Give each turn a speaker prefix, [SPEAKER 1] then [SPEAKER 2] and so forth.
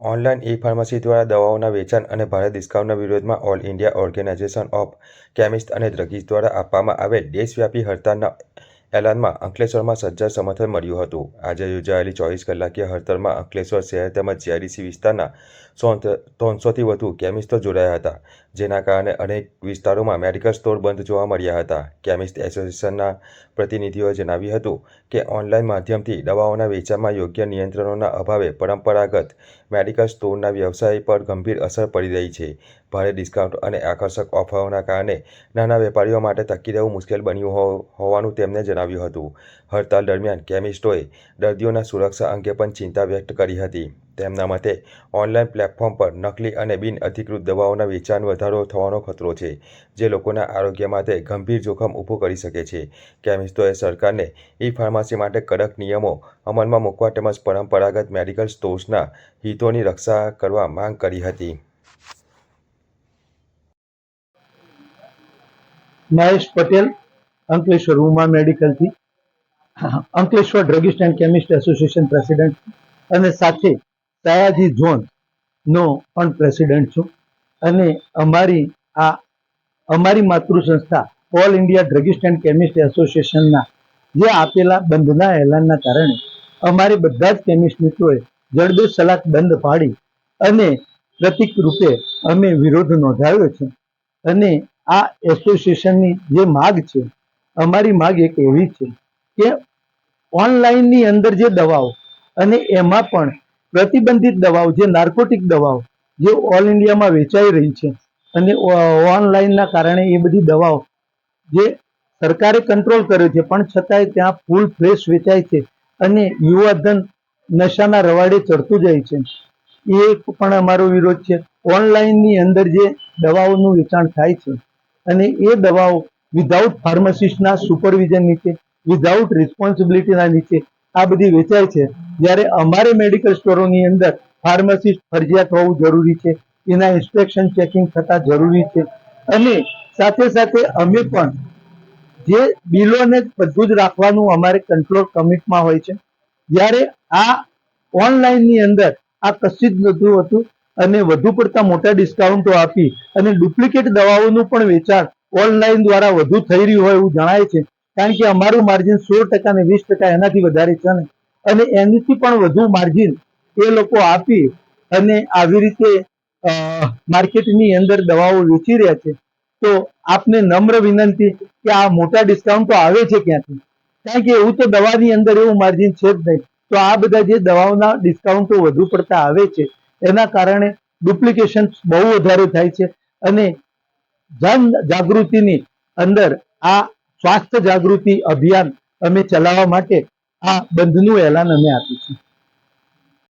[SPEAKER 1] Online ઈ-ફાર્મસી દ્વારા દવાઓના વેચાણ અને ભારે ડિસ્કાઉન્ટના વિરોધમાં All India Organisation of Chemist અને ડ્રગિસ્ટ દ્વારા આપવામાં આવેલ દેશવ્યાપી હડતાલના એલાનમાં અંકલેશ્વરમાં સજ્જડ સમર્થન મળ્યું હતું. આજે યોજાયેલી 24 કલાકીય હડતાલમાં અંકલેશ્વર શહેર તેમજ જીઆઈડીસી વિસ્તારના 300થી વધુ કેમિસ્ટો જોડાયા હતા, જેના કારણે અનેક વિસ્તારોમાં મેડિકલ સ્ટોર બંધ જોવા મળ્યા હતા. કેમિસ્ટ એસોસિએશનના પ્રતિનિધિઓએ જણાવ્યું હતું કે ઓનલાઈન માધ્યમથી દવાઓના વેચાણમાં યોગ્ય નિયંત્રણોના અભાવે પરંપરાગત મેડિકલ સ્ટોરના વ્યવસાય પર ગંભીર અસર પડી રહી છે. ભારે ડિસ્કાઉન્ટ અને આકર્ષક ઓફરોના કારણે નાના વેપારીઓ માટે ટકી રહેવું મુશ્કેલ બન્યું હોવાનું તેમણે જણાવ્યું હતું. હડતાલ દરમિયાન કેમિસ્ટોએ દર્દીઓના સુરક્ષા અંગે પણ ચિંતા વ્યક્ત કરી હતી. તેમના મતે ઓનલાઈન પ્લેટફોર્મ પર નકલી અને બિનઅધિકૃત દવાઓના વેચાણ વધારો થવાનો ખતરો છે, જે લોકોના આરોગ્ય માટે ગંભીર જોખમ ઊભું કરી શકે છે. કેમિસ્ટોએ સરકારને ઈ-ફાર્મસી માટે કડક નિયમો અમલમાં મૂકવા તેમજ પરંપરાગત મેડિકલ સ્ટોર્સના હિતોની રક્ષા કરવા માંગ કરી હતી.
[SPEAKER 2] મહેશ પટેલ, અંકલેશ્વર ઉમા મેડિકલથી, Ankleshwar druggist and chemist association president અને સાથે સયાજી ઝોનનો પણ પ્રેસિડેન્ટ છું. અને અમારી માતૃ સંસ્થા all India druggist and chemist એસોસિએશનના જે આપેલા બંધના એલાનના કારણે અમારે બધા જ કેમિસ્ટ મિત્રોએ જડબે સલાક બંધ પાડી અને પ્રતિક રૂપે અમે વિરોધ નોંધાવ્યો છે. અને આ એસોસિએશનની જે માગ છે, અમારી માગ એક એવી છે કે ઓનલાઈનની અંદર જે દવાઓ અને એમાં પણ પ્રતિબંધિત દવાઓ, જે નાર્કોટિક દવાઓ જે ઓલ ઇન્ડિયામાં વેચાઈ રહી છે અને ઓનલાઈનના કારણે એ બધી દવાઓ જે સરકારે કંટ્રોલ કર્યો છે પણ છતાંય ત્યાં ફૂલ ફ્લેશ વેચાય છે અને યુવાધન નશાના રવાડે ચડતું જાય છે. એ પણ અમારો વિરોધ છે. ઓનલાઈનની અંદર જે દવાઓનું વેચાણ થાય છે અને એ દવાઓ વિધાઉટ ફાર્માસિસ્ટના સુપરવિઝન નીચે, વિધાઉટ રિસ્પોન્સિબિલિટીના નીચે આ બધી વેચાય છે. જ્યારે અમારે મેડિકલ સ્ટોરોની અંદર ફાર્માસિસ્ટ ફરજિયાત હોવું જરૂરી છે, એના ઇન્સ્પેક્શન ચેકિંગ થતા જરૂરી છે. અને સાથે સાથે અમે પણ જે બિલોને બધું જ રાખવાનું અમારે કંટ્રોલ કમિટમાં હોય છે. જ્યારે આ ઓનલાઈનની અંદર આ કશી જ નહોતું હતું અને વધુ પડતા મોટા ડિસ્કાઉન્ટો આપી અને ડુપ્લિકેટ દવાઓનું પણ વેચાણ ઓનલાઈન દ્વારા વધુ થઈ રહ્યું હોય એવું જણાય છે. કારણ કે અમારું માર્જિન 16% અને 20% એનાથી વધારે છે ને, અને એનાથી પણ વધુ માર્જિન એ લોકો આપી અને આવી રીતે માર્કેટની અંદર દવાઓ વેચી રહ્યા છે. તો આપને નમ્ર વિનંતી કે આ મોટા ડિસ્કાઉન્ટ તો આવે છે ક્યાંથી? કારણ કે એવું તો દવાની અંદર એવું માર્જિન છે જ નહીં. તો આ બધા જે દવાઓના ડિસ્કાઉન્ટો વધુ પડતા આવે છે એના કારણે ડુપ્લિકેશન બહુ વધારે થાય છે. અને જન જાગૃતિની અંદર આ સ્વાસ્થ્ય જાગૃતિ અભિયાન અમે ચલાવવા માટે આ બંધનું એલાન અમે આપ્યું છે.